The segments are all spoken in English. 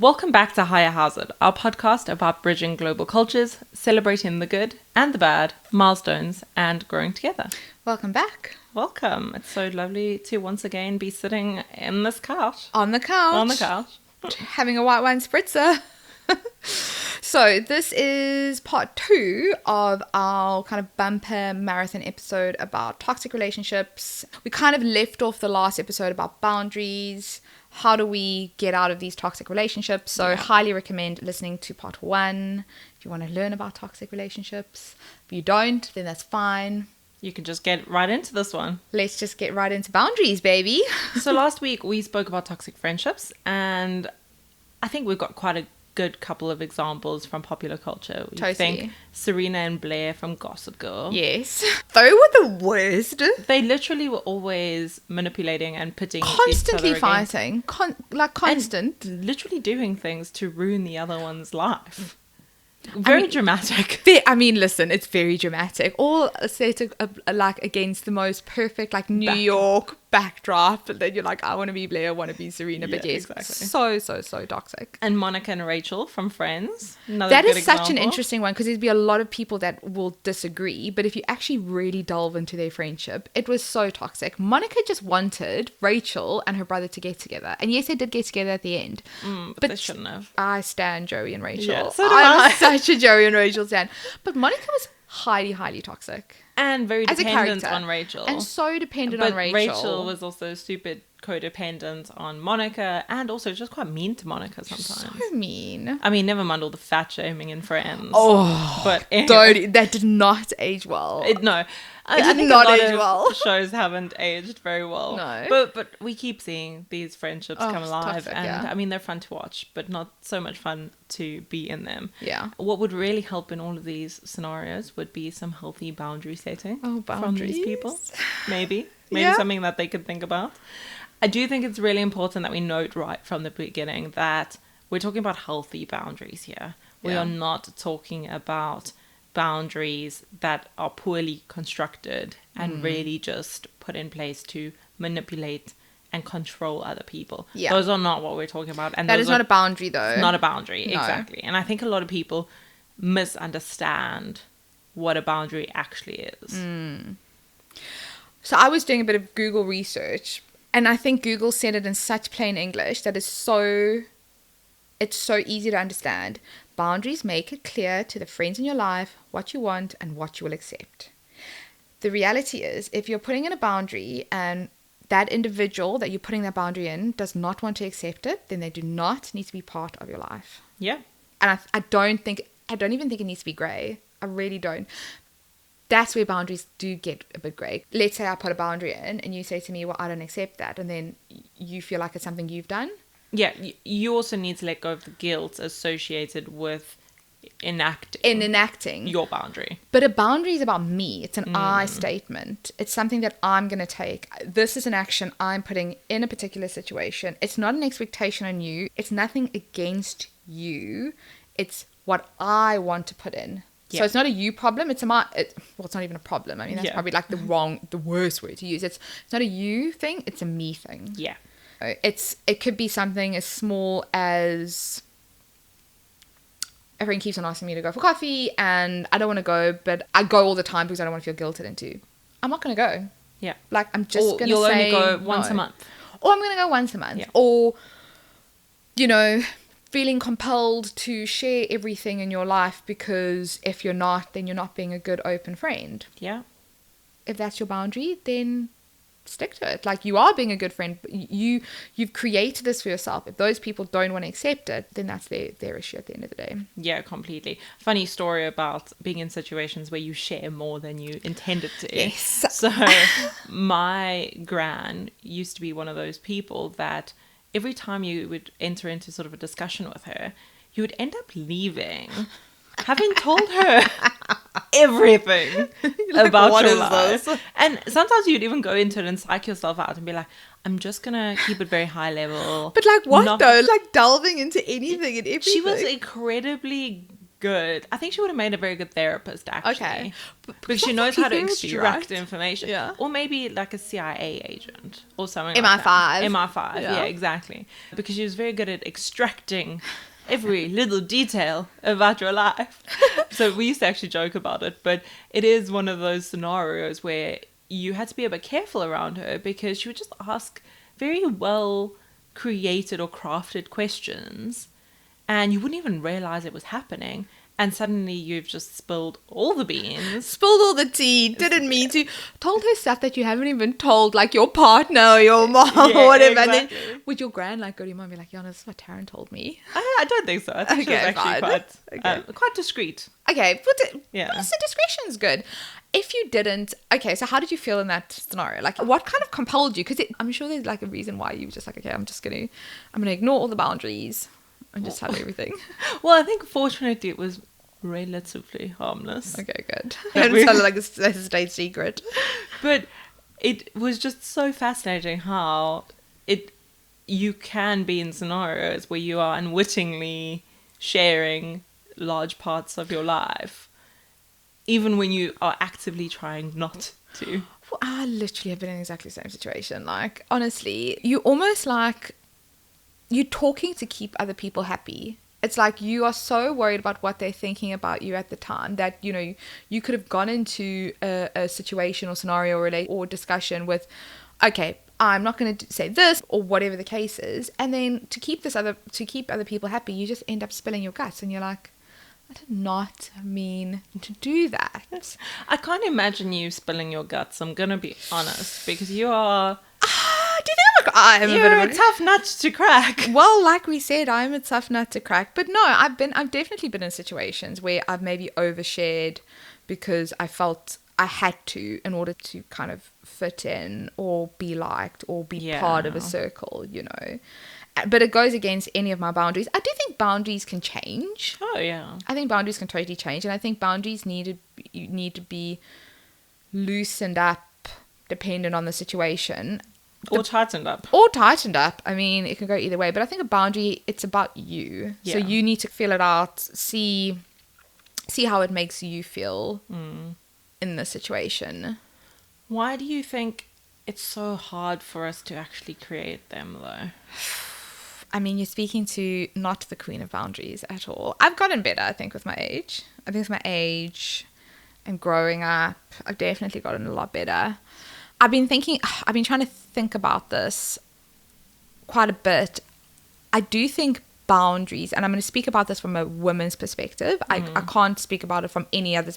Welcome back to Higher Hazard, our podcast about bridging global cultures, celebrating the good and the bad, milestones, and growing together. Welcome back. Welcome. It's so lovely to once again be sitting in this couch. On the couch. Having a white wine spritzer. So this is part 2 of our kind of bumper marathon episode about toxic relationships. We kind of left off the last episode about boundaries. How do we get out of these toxic relationships? So highly recommend listening to part 1 if you want to learn about toxic relationships. If you don't, then that's fine. You can just get right into this one. Let's just get right into boundaries, baby. So last week we spoke about toxic friendships, and I think we've got quite a good couple of examples from popular culture. We Totally. think Serena and Blair from Gossip Girl. Yes. They were the worst. They literally were always manipulating and pitting Constantly each other against, fighting. Constant. and literally doing things to ruin the other one's life. Very dramatic. Listen, it's very dramatic. All set like against the most perfect like New York backdrop. And then you're like, I want to be Blair, I want to be Serena. But yes, exactly. so toxic. And Monica and Rachel from Friends. That is such an interesting one because there'd be a lot of people that will disagree. But if you actually really delve into their friendship, it was so toxic. Monica just wanted Rachel and her brother to get together. And yes, they did get together at the end. But they shouldn't have. I stan Joey and Rachel. Yeah, so do I'm I. such a Joey and Rachel stan. But Monica was highly toxic. And very As a dependent character. on Rachel. And so dependent But on Rachel. Rachel was also super codependent on Monica, and also just quite mean to Monica sometimes. So mean. I mean, never mind all the fat shaming in Friends. Oh, but anyway, that did not age well. I think not a lot age of well. shows haven't aged very well. No. But we keep seeing these friendships come it's alive, toxic, and yeah. I mean, they're fun to watch, but not so much fun to be in them. Yeah. What would really help in all of these scenarios would be some healthy boundary setting from these people. Maybe Yeah. something that they could think about. I do think it's really important that we note right from the beginning that we're talking about healthy boundaries here. We Yeah. are not talking about boundaries that are poorly constructed and really just put in place to manipulate and control other people. Yeah. Those are not what we're talking about. And That those is not a boundary, though. not a boundary, No. exactly. And I think a lot of people misunderstand what a boundary actually is. So I was doing a bit of Google research, and I think Google said it in such plain English that it's so easy to understand. Boundaries make it clear to the friends in your life what you want and what you will accept. The reality is, if you're putting in a boundary and that individual that you're putting that boundary in does not want to accept it, then they do not need to be part of your life. Yeah. And I don't even think it needs to be grey. I really don't. That's where boundaries do get a bit grey. Let's say I put a boundary in and you say to me, well, I don't accept that. And then you feel like it's something you've done. Yeah, you also need to let go of the guilt associated with enacting your boundary. But a boundary is about me. It's an I statement. It's something that I'm going to take. This is an action I'm putting in a particular situation. It's not an expectation on you. It's nothing against you. It's what I want to put in. Yeah. So it's not a you problem. It's not even a problem. I mean, that's probably like the worst word to use. It's not a you thing. It's a me thing. Yeah. It could be something as small as a friend keeps on asking me to go for coffee and I don't want to go, but I go all the time because I don't want to feel guilted into. I'm not going to go. Yeah. Like, I'm just going to say you'll only go no. once a month. Or I'm going to go once a month. Yeah. Or, feeling compelled to share everything in your life because if you're not, then you're not being a good open friend. Yeah. If that's your boundary, then stick to it. Like, you are being a good friend, but you've created this for yourself. If those people don't want to accept it, then that's their issue at the end of the day. Yeah, completely. Funny story about being in situations where you share more than you intended to. Yes. So my gran used to be one of those people that every time you would enter into sort of a discussion with her, you would end up leaving having told her everything about what your is life. this? And sometimes you'd even go into it and psych yourself out and be like, I'm just going to keep it very high level. But like what Not- though? Like delving into anything and everything. She was incredibly good. I think she would have made a very good therapist, actually. Okay. Because she knows how to Therapy, extract right? information. Yeah. Or maybe like a CIA agent or something MI5. like that. MI5, Yeah. yeah, exactly. Because she was very good at extracting every little detail about your life. So we used to actually joke about it, but it is one of those scenarios where you had to be a bit careful around her because she would just ask very well created or crafted questions and you wouldn't even realize it was happening. And suddenly you've just spilled all the beans. Spilled all the tea, didn't mean to. Told her stuff that you haven't even told, like your partner or your mom Yeah, or whatever. exactly. And then would your gran like go to your mom and be like, Yana, this is what Taryn told me? I don't think so. I think she was Okay, actually fine. quite discreet. Okay, but Yeah. the discretion's good. If you didn't, okay, so how did you feel in that scenario? Like, what kind of compelled you? Because I'm sure there's like a reason why you were just like, okay, I'm gonna ignore all the boundaries and just have everything. Well, I think fortunately it was relatively harmless. Okay, good. That And we- sounded like a state secret. But it was just so fascinating how you can be in scenarios where you are unwittingly sharing large parts of your life, even when you are actively trying not to. Well, I literally have been in exactly the same situation. Like, honestly, you almost like you're talking to keep other people happy. It's like you are so worried about what they're thinking about you at the time that, you know, you could have gone into a situation or scenario or discussion with, okay, I'm not going to say this or whatever the case is. And then to keep other people happy, you just end up spilling your guts and you're like, I did not mean to do that. I can't imagine you spilling your guts, I'm gonna be honest, because you are Do you think I am a you're bit a of a tough nut to crack. Well, like we said, I'm a tough nut to crack. But no, I've definitely been in situations where I've maybe overshared because I felt I had to in order to kind of fit in or be liked or be part of a Yeah. circle, you know. But it goes against any of my boundaries. I do think boundaries can change. Oh yeah. I think boundaries can totally change, and I think boundaries need to be loosened up depending on the situation. Or tightened up. Or tightened up. I mean, it can go either way. But I think a boundary, it's about you. So Yeah. you need to feel it out, see how it makes you feel in the situation. Why do you think it's so hard for us to actually create them though? I mean, you're speaking to not the queen of boundaries at all. I've gotten better, I think, with my age. I think with my age and growing up, I've definitely gotten a lot better. I've been trying to think about this quite a bit. I do think boundaries, and I'm going to speak about this from a woman's perspective. I can't speak about it from any other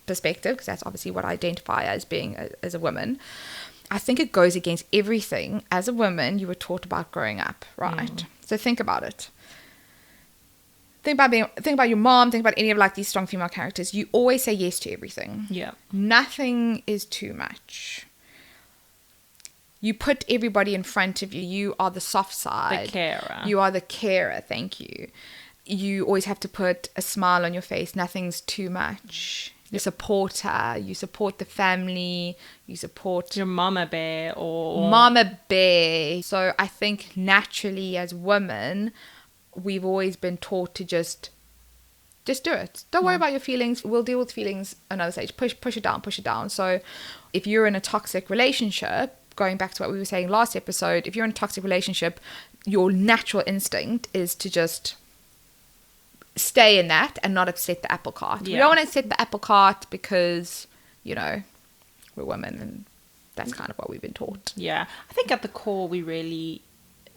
perspective because that's obviously what I identify as being as a woman. I think it goes against everything as a woman you were taught about growing up, right? So think about it. Think about your mom, think about any of like these strong female characters. You always say yes to everything. Yeah. Nothing is too much. You put everybody in front of you. You are the soft side. The carer. You are the carer, thank you. You always have to put a smile on your face. Nothing's too much. You support her. You support the family. You support Your mama bear or Mama Bear. So I think naturally as women, we've always been taught to just do it. Don't worry about your feelings. We'll deal with feelings another stage. Push it down. So if you're in a toxic relationship, going back to what we were saying last episode, if you're in a toxic relationship, your natural instinct is to just stay in that and not upset the apple cart. We Yeah. don't want to upset the apple cart because, you know, we're women and that's kind of what we've been taught. Yeah. I think at the core we really,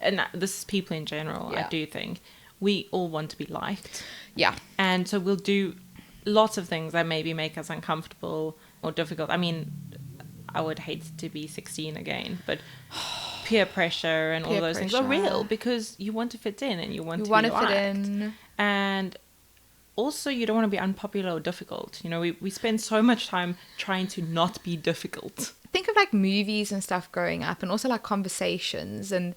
and this is people in general, I Yeah. do think, we all want to be liked. Yeah. And so we'll do lots of things that maybe make us uncomfortable or difficult. I mean, I would hate to be 16 again, but peer pressure and all Peer those things are pressure. real because you want to fit in and you want You to want be to fit liked. in. And also you don't want to be unpopular or difficult. You know, we spend so much time trying to not be difficult. Think of like movies and stuff growing up and also like conversations and,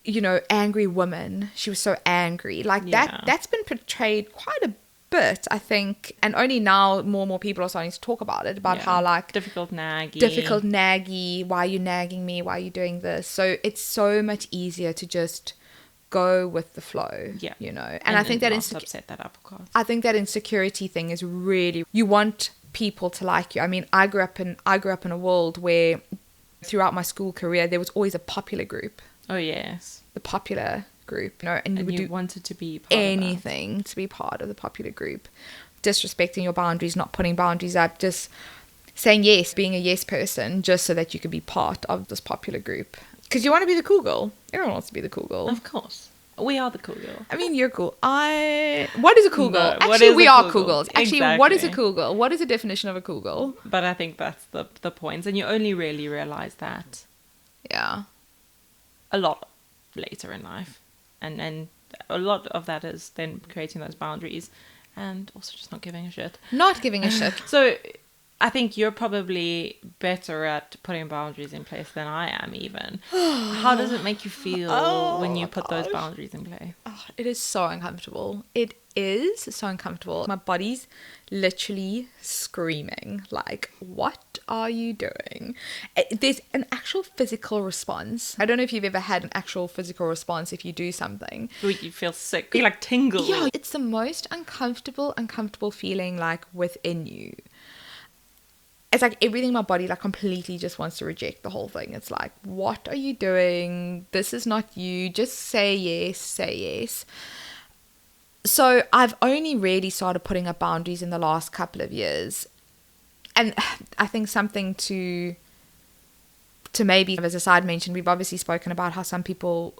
you know, angry woman. She was so angry. Like Yeah. that's been portrayed quite a bit, I think. And only now more and more people are starting to talk about it, about Yeah. how like difficult naggy. naggy, why are you nagging me? Why are you doing this? So it's so much easier to just go with the flow. Yeah. You know, and I think that not upset that apple cart. I think that insecurity thing is really, you want people to like you. I mean, I grew up in a world where throughout my school career there was always a popular group. Oh yes, the popular group, you know, and you would do wanted to be part anything to be part of the popular group, disrespecting your boundaries, not putting boundaries up, just saying yes, being a yes person, just so that you could be part of this popular group. Because you want to be the cool girl. Everyone wants to be the cool girl. Of course. We are the cool girl. I mean, you're cool. What is a cool girl? No, Actually, we are cool girls. Actually, exactly. What is a cool girl? What is the definition of a cool girl? But I think that's the point. And you only really realize that Yeah. a lot later in life. And a lot of that is then creating those boundaries and also just not giving a shit. Not giving a shit. So I think you're probably better at putting boundaries in place than I am even. How does it make you feel when you put those boundaries in place? Oh, it is so uncomfortable. It is so uncomfortable. My body's literally screaming, like, what are you doing? There's an actual physical response. I don't know if you've ever had an actual physical response if you do something. Where you feel sick. You like tingle. Yeah, it's the most uncomfortable feeling, like, within you. It's like everything in my body like completely just wants to reject the whole thing. It's like, what are you doing? This is not you. Just say yes, say yes. So I've only really started putting up boundaries in the last couple of years. And I think something to maybe, as a side mention, we've obviously spoken about how some people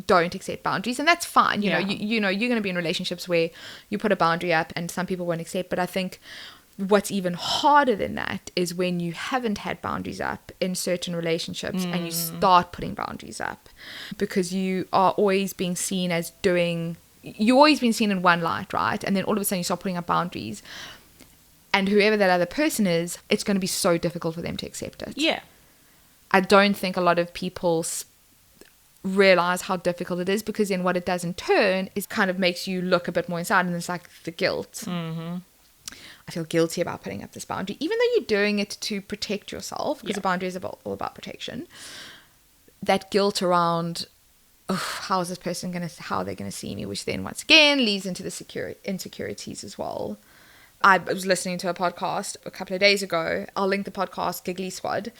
don't accept boundaries, and that's fine. You know, you know, you're going to be in relationships where you put a boundary up and some people won't accept. But I think what's even harder than that is when you haven't had boundaries up in certain relationships and you start putting boundaries up, because you are always being seen as you've always been seen in one light, right? And then all of a sudden you start putting up boundaries, and whoever that other person is, it's going to be so difficult for them to accept it. Yeah. I don't think a lot of people realize how difficult it is, because then what it does in turn is kind of makes you look a bit more inside, and it's like the guilt. Mm-hmm. I feel guilty about putting up this boundary, even though you're doing it to protect yourself, because a boundary is all about protection. That guilt around, how is this person how are they going to see me, which then once again leads into the insecurities as well. I was listening to a podcast a couple of days ago. I'll link the podcast, Giggly Squad.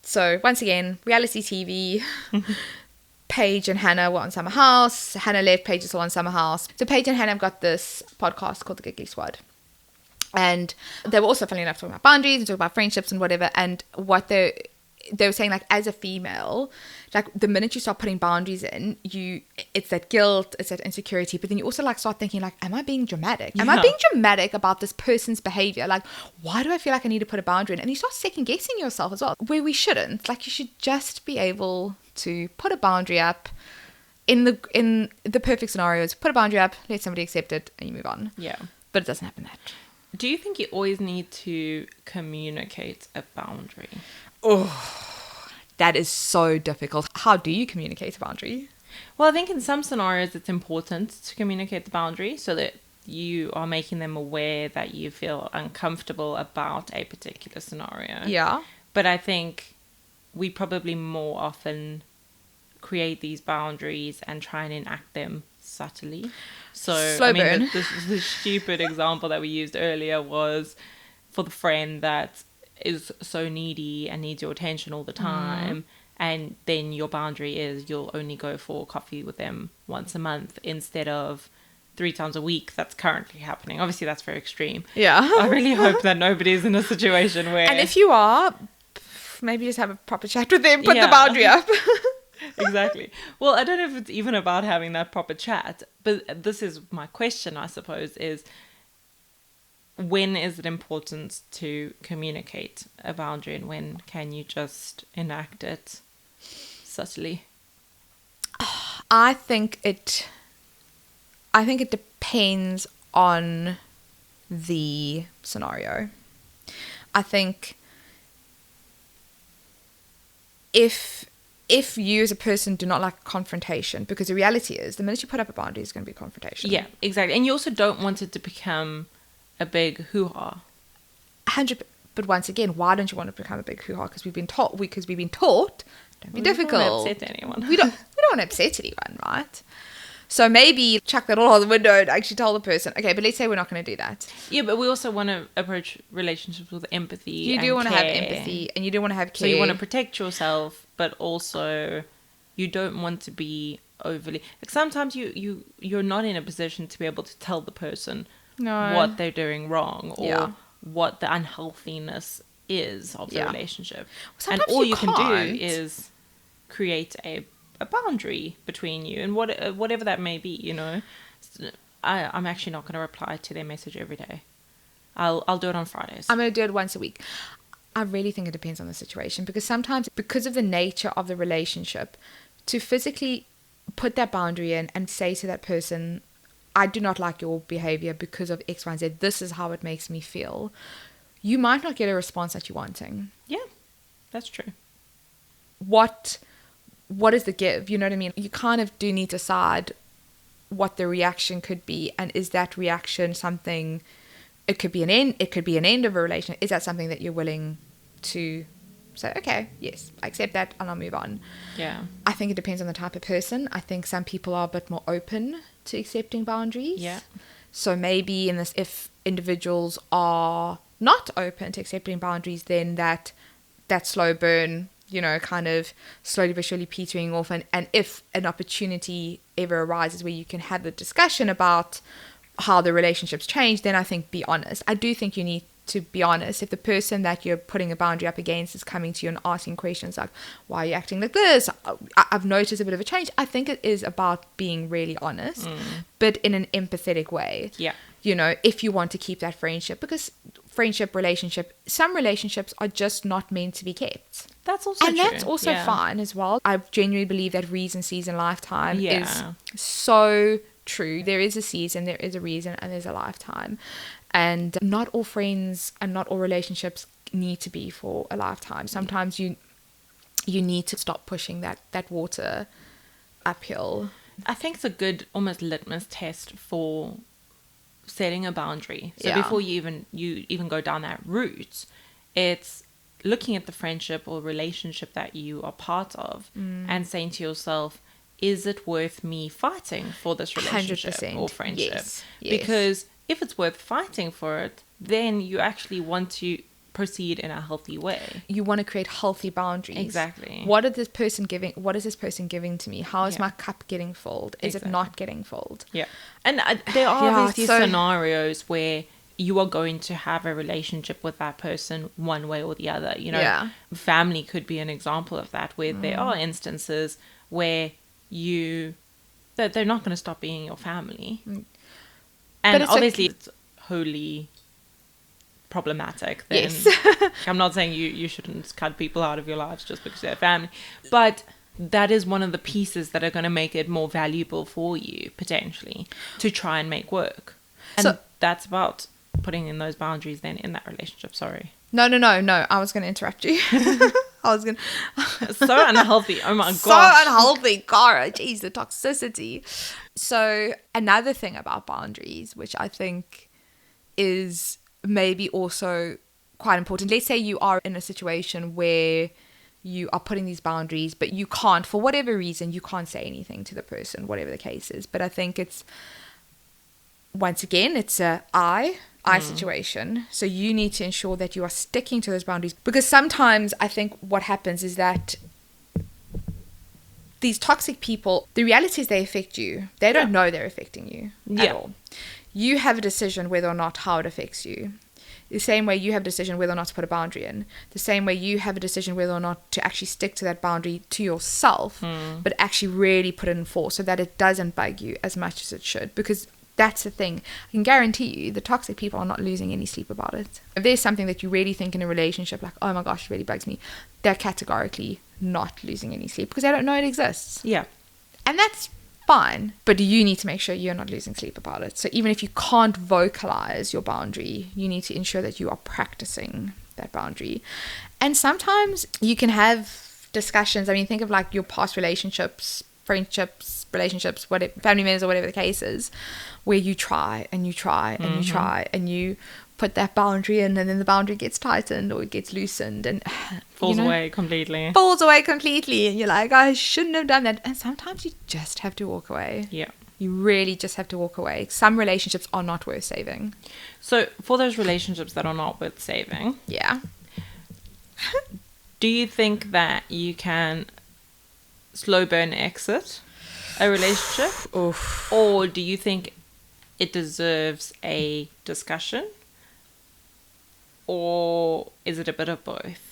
So once again, reality TV. Paige and Hannah were on Summer House. Hannah left, Paige is still on Summer House. So Paige and Hannah have got this podcast called the Giggly Squad. And they were also, funny enough, talking about boundaries and talking about friendships and whatever. And what they were saying, like, as a female, like, the minute you start putting boundaries in, it's that guilt, it's that insecurity. But then you also, like, start thinking, like, am I being dramatic? Am I being dramatic about this person's behavior? Like, why do I feel like I need to put a boundary in? And you start second guessing yourself as well, where we shouldn't. Like, you should just be able to put a boundary up. In the perfect scenarios, put a boundary up, let somebody accept it, and you move on. Yeah. But it doesn't happen that. Do you think you always need to communicate a boundary? Oh, that is so difficult. How do you communicate a boundary? Well, I think in some scenarios it's important to communicate the boundary so that you are making them aware that you feel uncomfortable about a particular scenario. Yeah. But I think we probably more often create these boundaries and try and enact them subtly. So, Slow burn. The stupid example that we used earlier was for the friend that is so needy and needs your attention all the time, and then your boundary is you'll only go for coffee with them once a month instead of 3 times a week. That's currently happening. Obviously, that's very extreme. Yeah. I really hope that nobody's in a situation where... And if you are, maybe just have a proper chat with them, put the boundary up. Exactly. Well, I don't know if it's even about having that proper chat, but this is my question, I suppose, is when is it important to communicate a boundary and when can you just enact it subtly? I think it depends on the scenario. I think if you as a person do not like confrontation, because the reality is the minute you put up a boundary, it's going to be confrontation. Yeah, exactly. And you also don't want it to become a big hoo-ha. 100%. But once again, why don't you want it to become a big hoo-ha? Because we've been taught Don't be We don't difficult. wanna upset anyone. We don't want to upset anyone, right? So maybe chuck that all out the window and actually tell the person, okay, but let's say we're not going to do that. Yeah, but we also want to approach relationships with empathy. You do and want to have care. empathy, and you do want to have care. So you want to protect yourself, but also you don't want to be overly like sometimes you're not in a position to be able to tell the person No. what they're doing wrong or Yeah. what the unhealthiness is of the Yeah. relationship. And Sometimes all you you can can't. do is create a boundary between you and whatever that may be, you know. I'm actually not going to reply to their message every day. I'll do it on Fridays. I'm going to do it once a week. I really think it depends on the situation, because sometimes, because of the nature of the relationship, to physically put that boundary in and say to that person, I do not like your behavior because of X, Y, and Z. This is how it makes me feel. You might not get a response that you're wanting. Yeah, that's true. What is the give? You know what I mean? You kind of do need to decide what the reaction could be, and is that reaction something? It could be an end. It could be an end of a relationship. Is that something that you're willing to say? Okay, yes, I accept that, and I'll move on. Yeah. I think it depends on the type of person. I think some people are a bit more open to accepting boundaries. Yeah. So maybe if individuals are not open to accepting boundaries, then that slow burn, you know, kind of slowly but surely petering off. And if an opportunity ever arises where you can have the discussion about how the relationships change, then I think be honest. I do think you need to be honest. If the person that you're putting a boundary up against is coming to you and asking questions like, why are you acting like this? I've noticed a bit of a change. I think it is about being really honest, but in an empathetic way. Yeah. You know, if you want to keep that friendship, because some relationships are just not meant to be kept. That's also And true. that's also Yeah. fine as well. I genuinely believe that reason, season, lifetime Yeah. is so true. There is a season, there is a reason, and there's a lifetime. And not all friends and not all relationships need to be for a lifetime. Sometimes you need to stop pushing that water uphill. I think it's a good almost litmus test for setting a boundary. So Yeah. before you even go down that route, it's looking at the friendship or relationship that you are part of and saying to yourself, is it worth me fighting for this relationship 100%. or friendship? Yes. Because if it's worth fighting for it, then you actually want to proceed in a healthy way. You want to create healthy boundaries. Exactly. What is this person giving to me? How is Yeah. my cup getting filled? Is it not getting filled? Yeah. And there are Yeah, these so- scenarios where you are going to have a relationship with that person one way or the other. You know, Yeah. family could be an example of that, where there are instances where they're not going to stop being your family. And it's obviously it's wholly problematic. Then Yes. I'm not saying you shouldn't cut people out of your lives just because they're family, but that is one of the pieces that are going to make it more valuable for you potentially to try and make work. And So- that's about putting in those boundaries then in that relationship. Sorry. No. I was going to interrupt you. I was going to... So unhealthy. Oh my So gosh. unhealthy, Cara. Jeez, the toxicity. So another thing about boundaries, which I think is maybe also quite important. Let's say you are in a situation where you are putting these boundaries, but you can't, for whatever reason, you can't say anything to the person, whatever the case is. But I think it's, once again, it's a I situation. So you need to ensure that you are sticking to those boundaries, because sometimes I think what happens is that these toxic people, the reality is they affect you. They don't know they're affecting you at Yeah. all. You have a decision whether or not how it affects you. The same way you have a decision whether or not to put a boundary in. The same way you have a decision whether or not to actually stick to that boundary to yourself, but actually really put it in force so that it doesn't bug you as much as it should. Because that's the thing. I can guarantee you the toxic people are not losing any sleep about it. If there's something that you really think in a relationship, like, oh my gosh, it really bugs me, they're categorically not losing any sleep because they don't know it exists. Yeah. And that's fine, but you need to make sure you're not losing sleep about it. So even if you can't vocalize your boundary, you need to ensure that you are practicing that boundary. And sometimes you can have discussions. I mean, think of like your past relationships, friendships, relationships, whatever, family members or whatever the case is, where you try and you try and you try and you put that boundary in, and then the boundary gets tightened or it gets loosened and Falls away completely. And you're like, I shouldn't have done that. And sometimes you just have to walk away. Yeah. You really just have to walk away. Some relationships are not worth saving. So for those relationships that are not worth saving, Yeah. do you think that you can slow burn exit a relationship? Oof. Or do you think it deserves a discussion? Or is it a bit of both?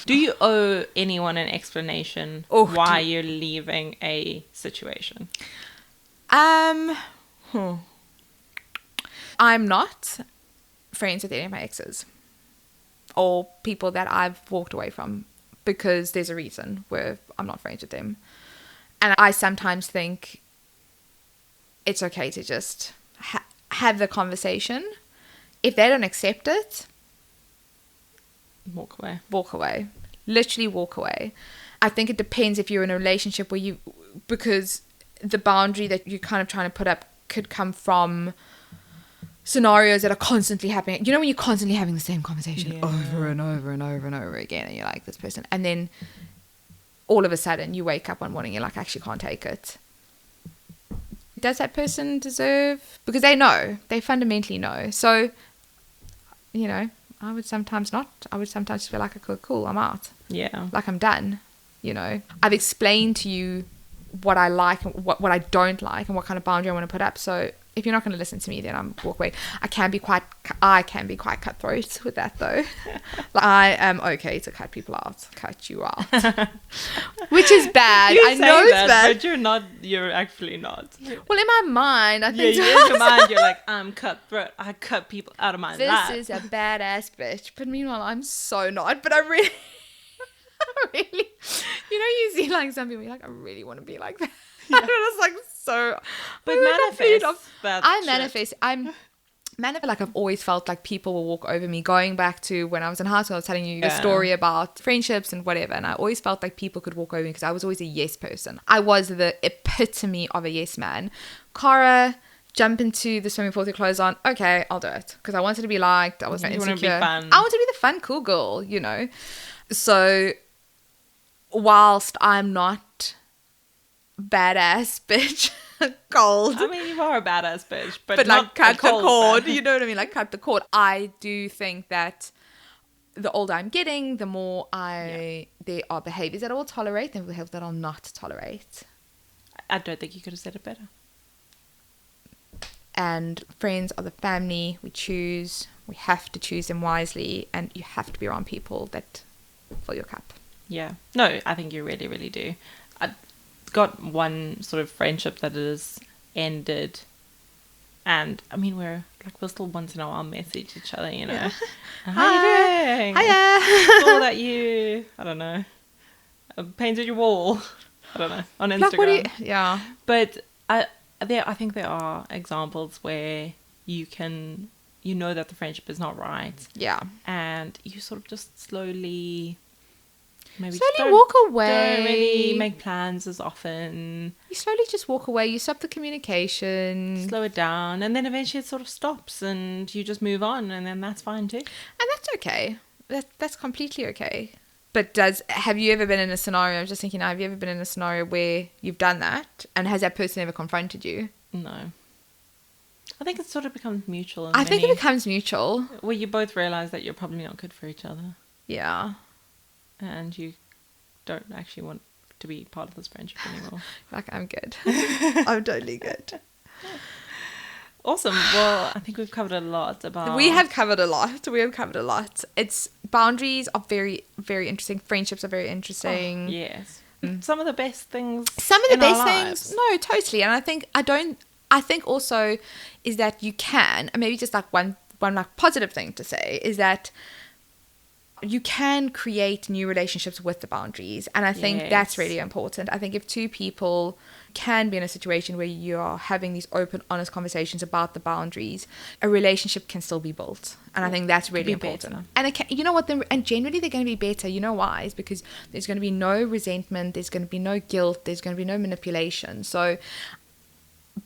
Do you owe anyone an explanation why you're leaving a situation? I'm not friends with any of my exes or people that I've walked away from because there's a reason where I'm not friends with them. And I sometimes think it's okay to just have the conversation. If they don't accept it, Walk away. walk away. Literally walk away. I think it depends if you're in a relationship where because the boundary that you're kind of trying to put up could come from scenarios that are constantly happening. You know, when you're constantly having the same conversation over and over and over and over again, and you're like, this person, and then all of a sudden you wake up one morning, you're like, I actually can't take it. Does that person deserve? Because they fundamentally know. So, you know, I would sometimes not. I would sometimes feel like, okay, cool, I'm out. Yeah. Like I'm done. You know, I've explained to you what I like and what I don't like and what kind of boundary I want to put up. So if you're not going to listen to me, then I'm walk away. I can be quite cutthroat with that though. Like, I am okay to cut people out, cut you out, which is bad. I know it's bad, but you're not. You're actually not. Well, in my mind, I think in your mind you're like, I'm cutthroat. I cut people out of my life. This is a badass bitch. But meanwhile, I'm so not. But I really. Really, you know, you see like some people, you're like, I really want to be like that. Yeah. It's like so. But manifest. I'm manifest. Like I've always felt like people will walk over me. Going back to when I was in high school, I was telling you the story about friendships and whatever, and I always felt like people could walk over me because I was always a yes person. I was the epitome of a yes man. Cara, jump into the swimming pool with your clothes on. Okay, I'll do it because I wanted to be liked. I was insecure. Want to be fun. I wanted to be the fun, cool girl, you know. So, whilst I'm not badass bitch, cold. I mean, you are a badass bitch, but not like cut the cord. Badass. You know what I mean? Like cut the cord. I do think that the older I'm getting, the more there are behaviors that I will tolerate and behaviors that I'll not tolerate. I don't think you could have said it better. And friends are the family we choose. We have to choose them wisely, and you have to be around people that fill your cup. Yeah. No, I think you really, really do. I got one sort of friendship that has ended, and I mean we'll still once in a while message each other, you know. Yeah. How you doing? Hiya. Saw that you, I don't know, painted your wall. I don't know, on Instagram. Yeah. But I think there are examples where you know that the friendship is not right. Yeah. And you sort of just slowly walk away. Don't really make plans as often. You slowly just walk away. You stop the communication. Slow it down. And then eventually it sort of stops and you just move on, and then that's fine too. And that's okay. That's completely okay. But have you ever been in a scenario, I was just thinking, have you ever been in a scenario where you've done that? And has that person ever confronted you? No. I think it sort of becomes mutual. I think it becomes mutual. Where you both realise that you're probably not good for each other. Yeah. And you don't actually want to be part of this friendship anymore. Like, I'm good. I'm totally good. Awesome. Well, I think we've covered a lot about... We have covered a lot. It's boundaries are very, very interesting. Friendships are very interesting. Oh, yes. Some of the best things. No, totally. And I think also is that you can, and maybe just like one like positive thing to say is that you can create new relationships with the boundaries. And I think that's really important. I think if two people can be in a situation where you are having these open, honest conversations about the boundaries, a relationship can still be built. And I think that's really important. Better. And you know what? And generally they're going to be better. You know why? It's because there's going to be no resentment. There's going to be no guilt. There's going to be no manipulation. So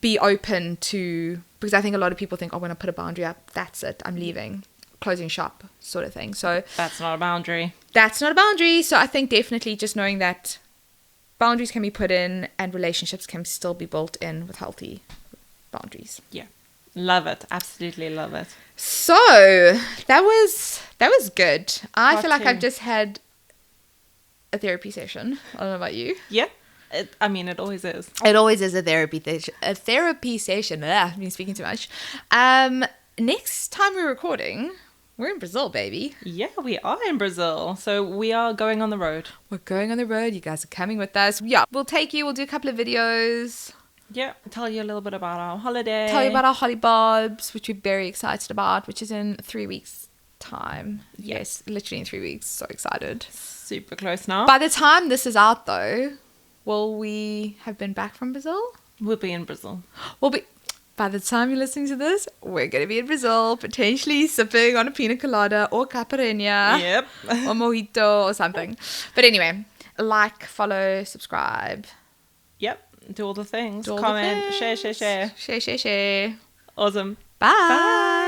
be open to, because I think a lot of people think, oh, when I put a boundary up, that's it, I'm leaving. closing shop sort of thing. So That's not a boundary. that's not a boundary. So I think definitely just knowing that boundaries can be put in and relationships can still be built in with healthy boundaries. Yeah. Love it. Absolutely love it. So that was good. I Part feel like I've two. just had a therapy session. I don't know about you. Yeah. I mean, it always is. It always is a therapy session. I've been speaking too much. Next time we're recording, we're in Brazil, baby. Yeah, we are in Brazil. So we are going on the road. We're going on the road. You guys are coming with us. Yeah, we'll take you. We'll do a couple of videos. Yeah. Tell you a little bit about our holiday. Tell you about our Holly Bobs, which we're very excited about, which is in 3 weeks' time. Yes, literally in 3 weeks. So excited. Super close now. By the time this is out, though, will we have been back from Brazil? We'll be in Brazil. We'll be. By the time you're listening to this, we're going to be in Brazil, potentially sipping on a pina colada or caipirinha Yep. or mojito or something. But anyway, like, follow, subscribe. Yep. Do all the things. Do all the Comment. things. Share. Share. Awesome. Bye. Bye.